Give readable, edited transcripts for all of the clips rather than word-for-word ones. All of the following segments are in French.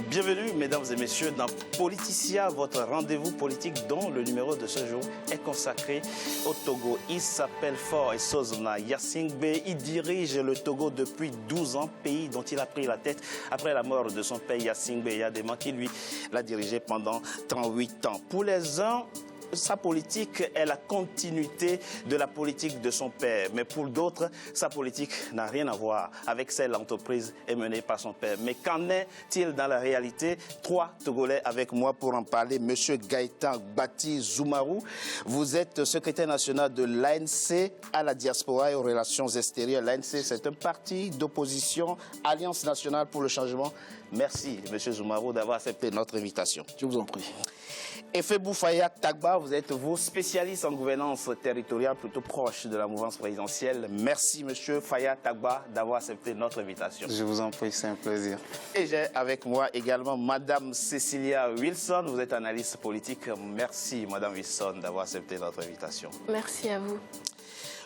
Bienvenue, mesdames et messieurs, dans Politicia, votre rendez-vous politique dont le numéro de ce jour est consacré au Togo. Il s'appelle Faure Esozona Gnassingbé. Il dirige le Togo depuis 12 ans, pays dont il a pris la tête après la mort de son père Gnassingbé Eyadema, qui lui l'a dirigé pendant 38 ans. Pour les uns, sa politique est la continuité de la politique de son père. Mais pour d'autres, sa politique n'a rien à voir avec celle d'entreprise menée par son père. Mais qu'en est-il dans la réalité? Trois Togolais avec moi pour en parler. Monsieur Gaëtan Bati Zoumarou, vous êtes secrétaire national de l'ANC à la diaspora et aux relations extérieures. L'ANC, c'est un parti d'opposition, Alliance nationale pour le changement. Merci, monsieur Zoumarou, d'avoir accepté notre invitation. Je vous en prie. Efebou Faya Tagba, vous êtes vous spécialiste en gouvernance territoriale, plutôt proche de la mouvance présidentielle. Merci, monsieur Faya Tagba, d'avoir accepté notre invitation. Je vous en prie, c'est un plaisir. Et j'ai avec moi également madame Cecilia Wilson, vous êtes analyste politique. Merci, madame Wilson, d'avoir accepté notre invitation. Merci à vous.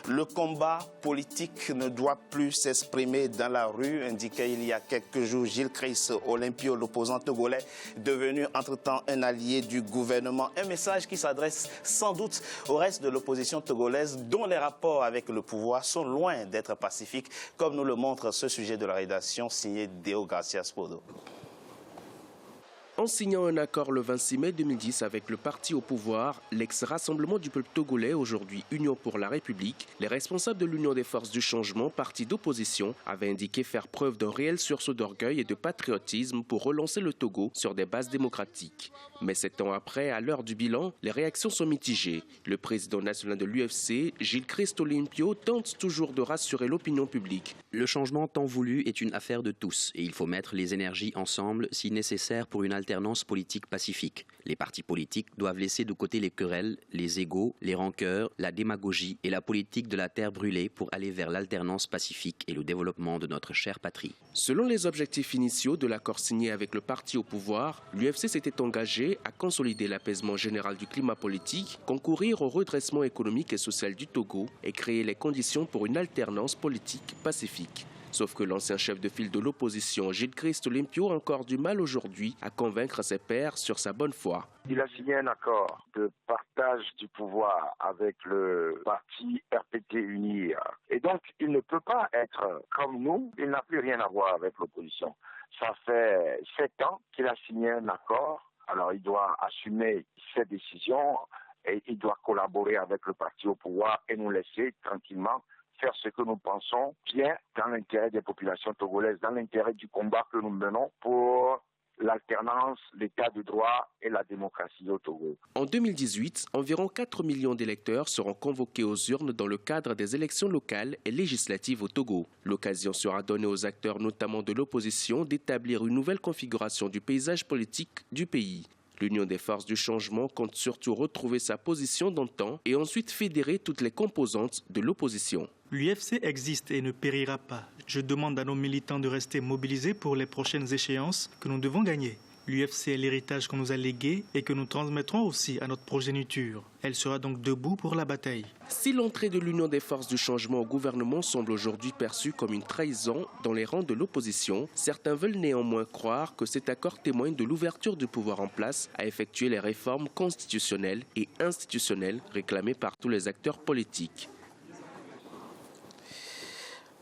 Le combat politique ne doit plus s'exprimer dans la rue, indiquait il y a quelques jours Gilles Chris Olympio, l'opposant togolais, devenu entre-temps un allié du gouvernement. Un message qui s'adresse sans doute au reste de l'opposition togolaise, dont les rapports avec le pouvoir sont loin d'être pacifiques, comme nous le montre ce sujet de la rédaction signé Deo Garcia Spodo. En signant un accord le 26 mai 2010 avec le parti au pouvoir, l'ex-Rassemblement du peuple togolais, aujourd'hui Union pour la République, les responsables de l'Union des forces du changement, parti d'opposition, avaient indiqué faire preuve d'un réel sursaut d'orgueil et de patriotisme pour relancer le Togo sur des bases démocratiques. Mais 7 ans après, à l'heure du bilan, les réactions sont mitigées. Le président national de l'UFC, Gilles Christ Olympio, tente toujours de rassurer l'opinion publique. Le changement tant voulu est une affaire de tous et il faut mettre les énergies ensemble si nécessaire pour une alternance politique pacifique. Les partis politiques doivent laisser de côté les querelles, les égos, les rancœurs, la démagogie et la politique de la terre brûlée pour aller vers l'alternance pacifique et le développement de notre chère patrie. Selon les objectifs initiaux de l'accord signé avec le parti au pouvoir, l'UFC s'était engagé à consolider l'apaisement général du climat politique, concourir au redressement économique et social du Togo et créer les conditions pour une alternance politique pacifique. Sauf que l'ancien chef de file de l'opposition, Gilles Christ Olympio, a encore du mal aujourd'hui à convaincre ses pairs sur sa bonne foi. Il a signé un accord de partage du pouvoir avec le parti RPT Unir. Et donc, il ne peut pas être comme nous, il n'a plus rien à voir avec l'opposition. Ça fait 7 ans qu'il a signé un accord, alors il doit assumer ses décisions et il doit collaborer avec le parti au pouvoir et nous laisser tranquillement faire ce que nous pensons bien dans l'intérêt des populations togolaises, dans l'intérêt du combat que nous menons pour l'alternance, l'état de droit et la démocratie au Togo. En 2018, environ 4 millions d'électeurs seront convoqués aux urnes dans le cadre des élections locales et législatives au Togo. L'occasion sera donnée aux acteurs, notamment de l'opposition, d'établir une nouvelle configuration du paysage politique du pays. L'Union des forces du changement compte surtout retrouver sa position d'antan et ensuite fédérer toutes les composantes de l'opposition. L'UFC existe et ne périra pas. Je demande à nos militants de rester mobilisés pour les prochaines échéances que nous devons gagner. L'UFC est l'héritage qu'on nous a légué et que nous transmettrons aussi à notre progéniture. Elle sera donc debout pour la bataille. Si l'entrée de l'Union des forces du changement au gouvernement semble aujourd'hui perçue comme une trahison dans les rangs de l'opposition, certains veulent néanmoins croire que cet accord témoigne de l'ouverture du pouvoir en place à effectuer les réformes constitutionnelles et institutionnelles réclamées par tous les acteurs politiques.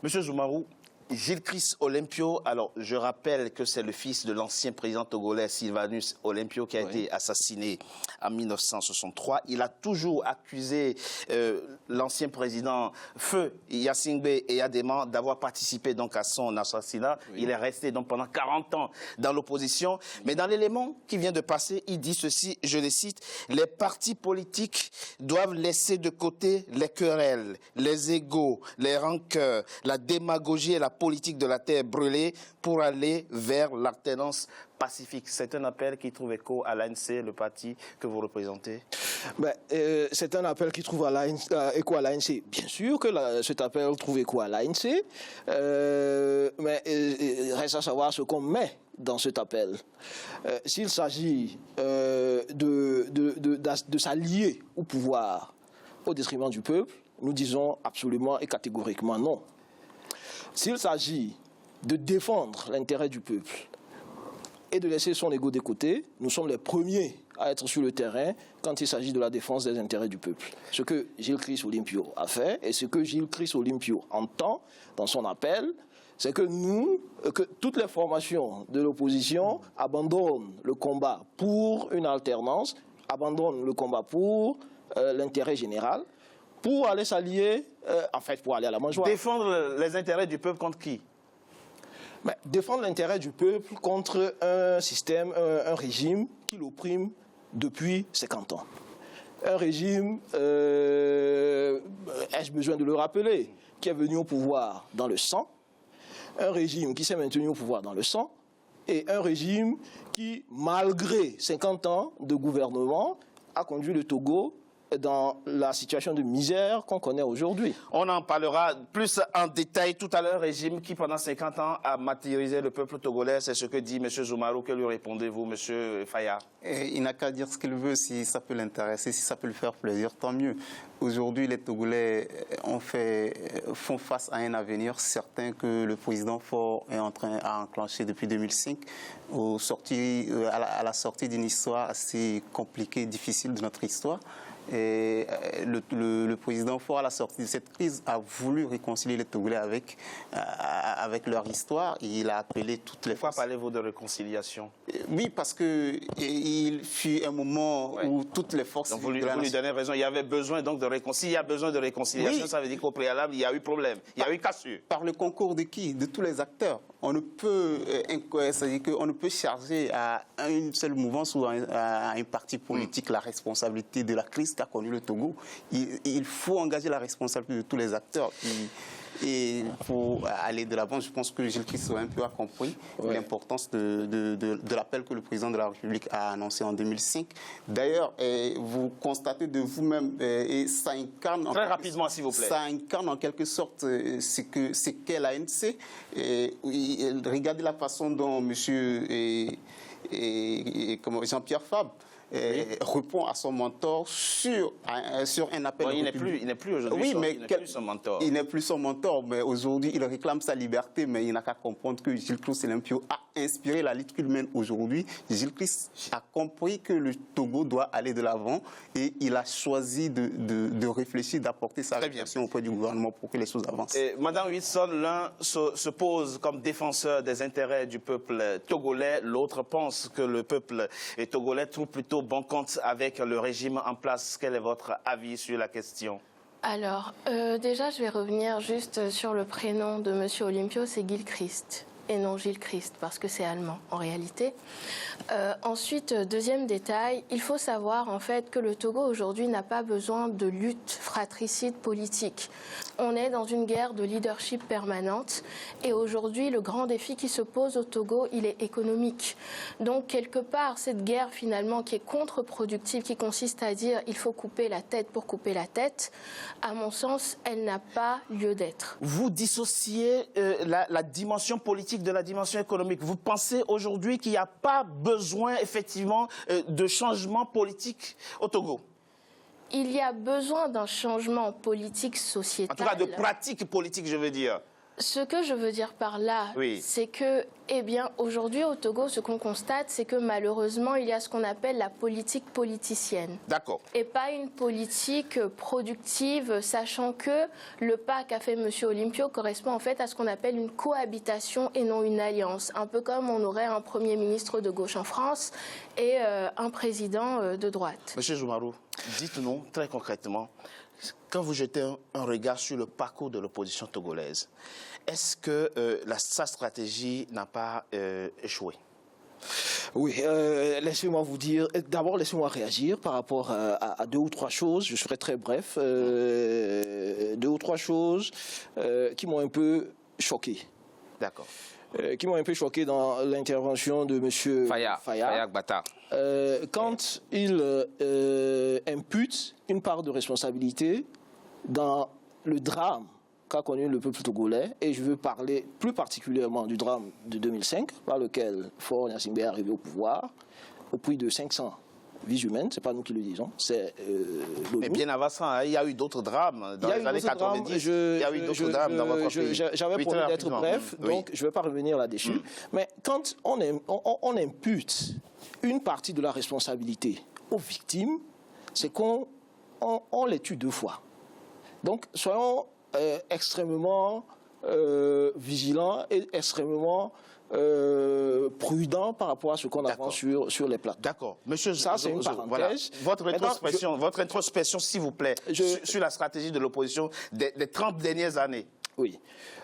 Monsieur Zoumarou, Gilles Christ Olympio, alors je rappelle que c'est le fils de l'ancien président togolais Sylvanus Olympio qui a été assassiné en 1963. Il a toujours accusé l'ancien président Feu Gnassingbé Eyadema d'avoir participé donc à son assassinat. Il est resté donc pendant 40 ans dans l'opposition. Mais dans l'élément qui vient de passer, il dit ceci, je le cite, « Les partis politiques doivent laisser de côté les querelles, les égos, les rancœurs, la démagogie et la politique de la terre brûlée pour aller vers l'alternance pacifique. » C'est un appel qui trouve écho à l'ANC, le parti que vous représentez. C'est un appel qui trouve écho à l'ANC. Bien sûr que cet appel trouve écho à l'ANC, mais reste à savoir ce qu'on met dans cet appel. S'il s'agit de s'allier au pouvoir au détriment du peuple, nous disons absolument et catégoriquement non. S'il s'agit de défendre l'intérêt du peuple et de laisser son ego de côté. Nous sommes les premiers à être sur le terrain quand il s'agit de la défense des intérêts du peuple. Ce que Gilles Christ Olympio a fait et ce que Gilles Christ Olympio entend dans son appel, c'est que toutes les formations de l'opposition abandonnent le combat pour une alternance, abandonnent le combat pour l'intérêt général, pour aller s'allier, pour aller à la mangeoire. Défendre les intérêts du peuple contre qui? Défendre l'intérêt du peuple contre un système, un régime qui l'opprime depuis 50 ans. Un régime, ai-je besoin de le rappeler, qui est venu au pouvoir dans le sang, un régime qui s'est maintenu au pouvoir dans le sang, et un régime qui, malgré 50 ans de gouvernement, a conduit le Togo dans la situation de misère qu'on connaît aujourd'hui. On en parlera plus en détail tout à l'heure. Régime qui, pendant 50 ans, a martyrisé le peuple togolais. C'est ce que dit M. Zoumarou. Que lui répondez-vous, M. Faya? Il n'a qu'à dire ce qu'il veut. Si ça peut l'intéresser, si ça peut lui faire plaisir, tant mieux. Aujourd'hui, les Togolais font face à un avenir certain que le président Faure est en train d'enclencher depuis 2005, à la sortie d'une histoire assez compliquée, difficile de notre histoire. Et le président Faure, à la sortie de cette crise, a voulu réconcilier les Togolais avec leur histoire. Il a appelé toutes les forces. Pourquoi parlez-vous de réconciliation? Oui, parce qu'il fut un moment où toutes les forces... Donc vous lui donnez raison. Il y avait besoin donc de réconciliation. S'il y a besoin de réconciliation, oui, ça veut dire qu'au préalable, il y a eu problème. Il y a eu cassure. Par le concours de qui? De tous les acteurs. On ne peut, c'est-à-dire qu'on ne peut charger à une seule mouvance ou à un parti politique la responsabilité de la crise qu'a connue le Togo. Il faut engager la responsabilité de tous les acteurs. Et pour aller de l'avant, je pense que Gilles Christ Olympio a compris l'importance de l'appel que le président de la République a annoncé en 2005. D'ailleurs, vous constatez de vous-même, et ça incarne... Très rapidement, s'il vous plaît. Ça incarne en quelque sorte ce qu'est l'ANC. Regardez la façon dont Jean-Pierre Fabre répond à son mentor sur un appel. Il n'est plus aujourd'hui son mentor. Il n'est plus son mentor, mais aujourd'hui, il réclame sa liberté, mais il n'a qu'à comprendre que Gilles Christ Olympio a inspiré la lutte qu'il mène aujourd'hui. Gilles Christ a compris que le Togo doit aller de l'avant et il a choisi de réfléchir, d'apporter sa réflexion auprès du gouvernement pour que les choses avancent. Madame Whitson, l'un se pose comme défenseur des intérêts du peuple togolais, l'autre pense que le peuple togolais trouve plutôt bon compte avec le régime en place. Quel est votre avis sur la question? Alors, déjà, je vais revenir juste sur le prénom de M. Olympio, c'est Gilles Christ. Et non Gilles Christ, parce que c'est allemand en réalité. Ensuite, deuxième détail, il faut savoir en fait que le Togo aujourd'hui n'a pas besoin de lutte fratricide politique. On est dans une guerre de leadership permanente et aujourd'hui le grand défi qui se pose au Togo, il est économique. Donc quelque part, cette guerre finalement qui est contre-productive, qui consiste à dire il faut couper la tête pour couper la tête, à mon sens, elle n'a pas lieu d'être. Vous dissociez la dimension politique de la dimension économique. Vous pensez aujourd'hui qu'il n'y a pas besoin effectivement de changement politique au Togo? Il y a besoin d'un changement politique sociétal. En tout cas de pratique politique, je veux dire. Ce que je veux dire par là, c'est que, aujourd'hui au Togo, ce qu'on constate, c'est que malheureusement, il y a ce qu'on appelle la politique politicienne. D'accord. Et pas une politique productive, sachant que le pas qu'a fait M. Olympio correspond en fait à ce qu'on appelle une cohabitation et non une alliance. Un peu comme on aurait un Premier ministre de gauche en France et un président de droite. Monsieur Zoumarou, dites-nous très concrètement, quand vous jetez un regard sur le parcours de l'opposition togolaise, est-ce que sa stratégie n'a pas échoué? Oui, laissez-moi vous dire, d'abord laissez-moi réagir par rapport à deux ou trois choses, je serai très bref, deux ou trois choses qui m'ont un peu choqué. D'accord. Qui m'ont un peu choqué dans l'intervention de M. Faya Gbata. Quand il impute une part de responsabilité dans le drame qu'a connu le peuple togolais, et je veux parler plus particulièrement du drame de 2005, par lequel Faure Gnassingbé est arrivé au pouvoir, au prix de 500 vies humaines, ce n'est pas nous qui le disons, c'est l'ONU. Mais bien avant ça, hein, il y a eu d'autres drames dans les années 90. Il y a eu d'autres drames dans votre pays. J'avais promis d'être bref, donc je ne vais pas revenir là-dessus. Mais quand on impute une partie de la responsabilité aux victimes, c'est qu'on les tue deux fois. Donc soyons extrêmement vigilants et extrêmement prudent par rapport à ce qu'on avance sur les plateaux. D'accord. Monsieur, ça, c'est une parenthèse. Voilà. Votre introspection, s'il vous plaît, sur la stratégie de l'opposition des 30 dernières années. Oui.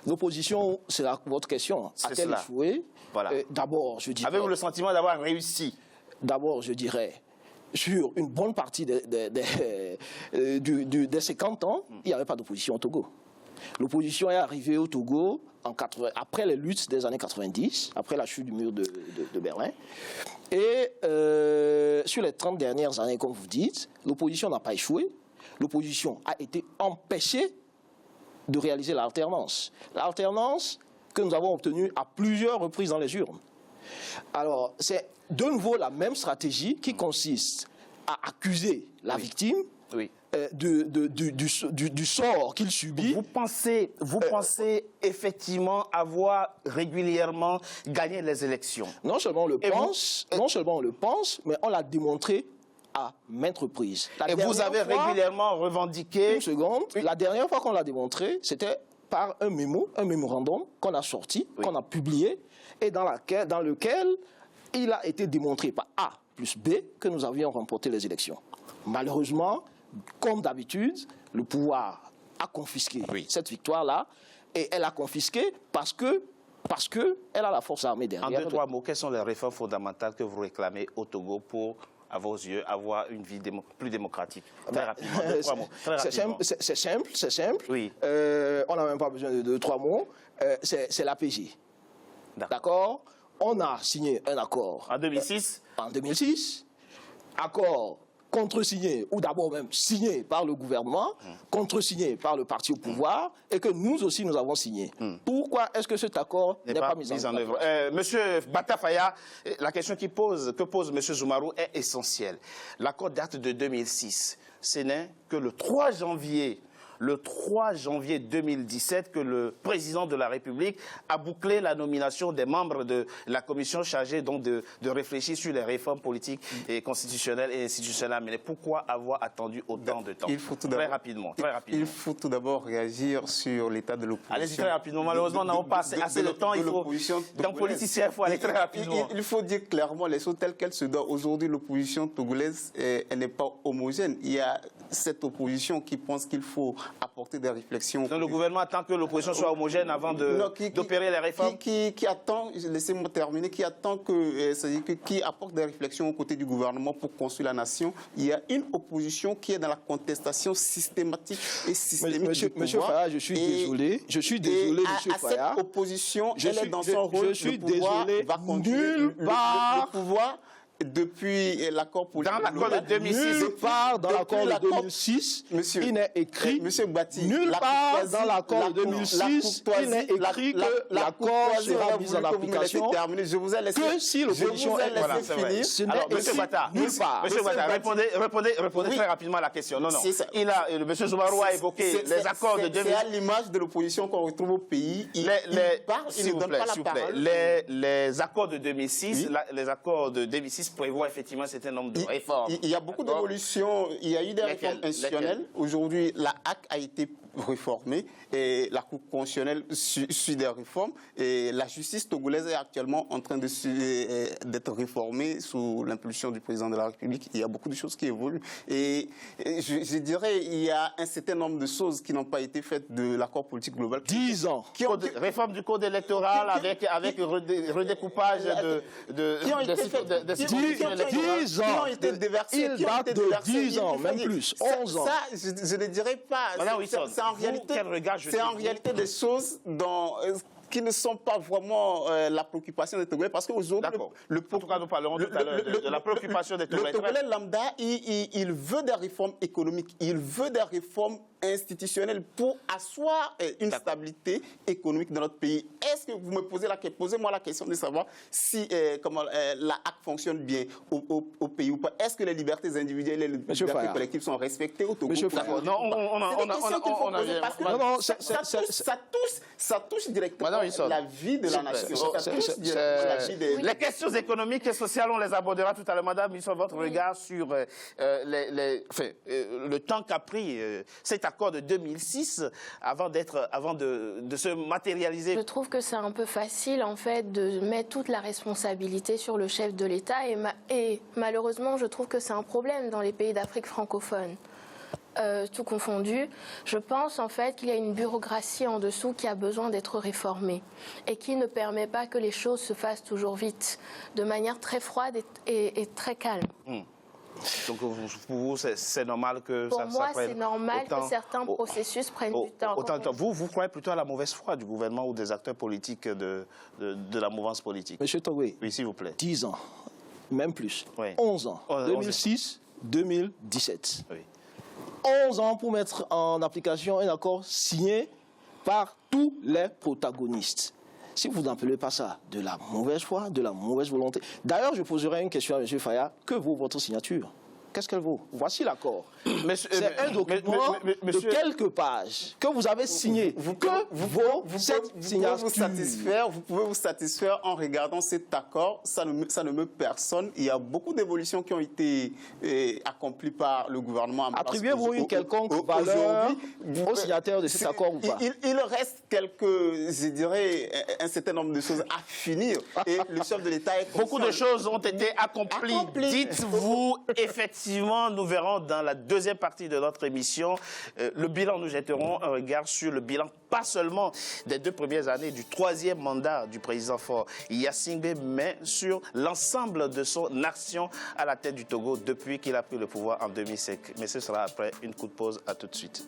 L'opposition, c'est votre question. A-t-elle échoué? Voilà. D'abord, je dirais... Avez-vous le sentiment d'avoir réussi? D'abord, je dirais, sur une bonne partie de ces 50 ans, il n'y avait pas d'opposition au Togo. L'opposition est arrivée au Togo après les luttes des années 90, après la chute du mur de Berlin. Et sur les 30 dernières années, comme vous dites, l'opposition n'a pas échoué. L'opposition a été empêchée de réaliser l'alternance. L'alternance que nous avons obtenue à plusieurs reprises dans les urnes. Alors, c'est de nouveau la même stratégie qui consiste à accuser la victime du sort qu'il subit. Vous pensez effectivement avoir régulièrement gagné les élections? Non seulement on le pense, mais on l'a démontré à maintes reprises. Et vous avez régulièrement revendiqué... Une seconde. Oui. La dernière fois qu'on l'a démontré, c'était par un mémorandum qu'on a sorti, qu'on a publié, et dans lequel il a été démontré par A plus B que nous avions remporté les élections. Malheureusement, comme d'habitude, le pouvoir a confisqué cette victoire-là, et elle a confisqué parce que elle a la force armée derrière. En 2-3 mots, quelles sont les réformes fondamentales que vous réclamez au Togo pour, à vos yeux, avoir une vie plus démocratique? Très rapidement, 2-3 mots. C'est simple. Oui. On n'a même pas besoin de 2-3 mots. C'est l'APJ. D'accord? On a signé un accord. En 2006? En 2006. Accord contresigné, ou d'abord même signé par le gouvernement, contresigné par le parti au pouvoir, et que nous aussi nous avons signé. Pourquoi est-ce que cet accord n'est pas mis en œuvre? Monsieur Batafaya, la question que pose Monsieur Zoumarou est essentielle. L'accord date de 2006. Ce n'est que le 3 janvier 2017 que le président de la République a bouclé la nomination des membres de la commission chargée donc de réfléchir sur les réformes politiques et constitutionnelles et institutionnelles. Mais pourquoi avoir attendu autant de temps? Très rapidement. Il faut tout d'abord réagir sur l'état de l'opposition. Allez-y très rapidement. Malheureusement, nous n'avons pas assez de temps. Dans politicien, il faut aller très rapidement. Il faut dire clairement les choses telles qu'elles se donnent. Aujourd'hui, l'opposition togolaise, elle n'est pas homogène. Il y a cette opposition qui pense qu'il faut apporter des réflexions. Donc le gouvernement attend que l'opposition soit homogène avant d'opérer les réformes. Qui attend, laissez-moi terminer, qui attend qui apporte des réflexions aux côtés du gouvernement pour construire la nation. Il y a une opposition qui est dans la contestation systématique et systémique du pouvoir. Monsieur Faya, je suis désolé, monsieur Faya. Cette opposition, elle est dans son rôle. Je suis désolé, nulle part. Le pouvoir, depuis l'accord politique. Dans l'accord de 2006. Nulle part dans l'accord de 2006, il n'est écrit. Monsieur Bati, nulle part dans l'accord de 2006, il n'est écrit que l'accord sera mis en application. Je vous ai laissé que si l'opposition est voilà, finir. Alors, monsieur Bata, répondez très rapidement à la question. Non. Monsieur Zoumarou a évoqué les accords de 2006. C'est à l'image de l'opposition qu'on retrouve au pays. Il ne donne pas la parole. Les accords de 2006, les accords de 2006 prévoit effectivement un certain nombre de réformes. Il y a beaucoup d'évolutions. Il y a eu des réformes institutionnelles. Aujourd'hui, la HAC a été réformée et la Cour constitutionnelle suit des réformes. Et la justice togolaise est actuellement en train d'être réformée sous l'impulsion du président de la République. Il y a beaucoup de choses qui évoluent. Et je dirais il y a un certain nombre de choses qui n'ont pas été faites de l'accord politique global. 10 ans. Réforme du code électoral avec redécoupage de 10 ans. Qui ont été déversés. Il date de 10 ans, même plus, 11 ans. Ça, je ne dirais pas. C'est en réalité des choses qui ne sont pas vraiment la préoccupation des Togolais. Parce qu'aujourd'hui, en tout cas, nous parlerons tout à l'heure de la préoccupation des Togolais. Le Togolais lambda, il veut des réformes économiques, il veut des réformes institutionnelle pour asseoir une stabilité économique dans notre pays. Est-ce que vous me posez-moi la question de savoir si comment la HAC fonctionne bien au pays ou pas? Est-ce que les libertés individuelles et les libertés collectives sont respectées au Togo? Ça touche directement la vie de la nation. Les questions économiques et sociales, on les abordera tout à l'heure. Madame Issol, votre regard sur le temps qu'a pris cet accord de 2006 avant de se matérialiser. Je trouve que c'est un peu facile en fait de mettre toute la responsabilité sur le chef de l'État et malheureusement je trouve que c'est un problème dans les pays d'Afrique francophone. Tout confondu, je pense en fait qu'il y a une bureaucratie en dessous qui a besoin d'être réformée et qui ne permet pas que les choses se fassent toujours vite, de manière très froide et très calme. Donc pour vous, c'est normal que pour ça moi, prenne c'est normal autant, que certains processus prennent du temps. Vous croyez plutôt à la mauvaise foi du gouvernement ou des acteurs politiques de la mouvance politique? Monsieur Togoué, oui, s'il vous plaît. 10 ans, même plus, oui. 11 ans, 2006, 2017. Oui. 11 ans pour mettre en application un accord signé par tous les protagonistes. Si vous n'appelez pas ça de la mauvaise foi, de la mauvaise volonté. D'ailleurs, je poserai une question à M. Faya. Que vaut votre signature? Qu'est-ce qu'elle vaut? Voici l'accord. C'est un document de quelques pages que vous avez signé. Vous pouvez vous satisfaire en regardant cet accord. Ça ne meut personne. Il y a beaucoup d'évolutions qui ont été accomplies par le gouvernement. Attribuez-vous une quelconque valeur aux signataires de cet accord ou pas? Il reste je dirais, un certain nombre de choses à finir. Et le chef de l'État est beaucoup de choses ont été accomplies. Dites-vous, effectivement, nous verrons dans la deuxième partie de notre émission le bilan. Nous jetterons un regard sur le bilan, pas seulement des 2 premières années du 3e mandat du président Faure Gnassingbé, mais sur l'ensemble de son action à la tête du Togo depuis qu'il a pris le pouvoir en 2005. Mais ce sera après une courte pause. À tout de suite.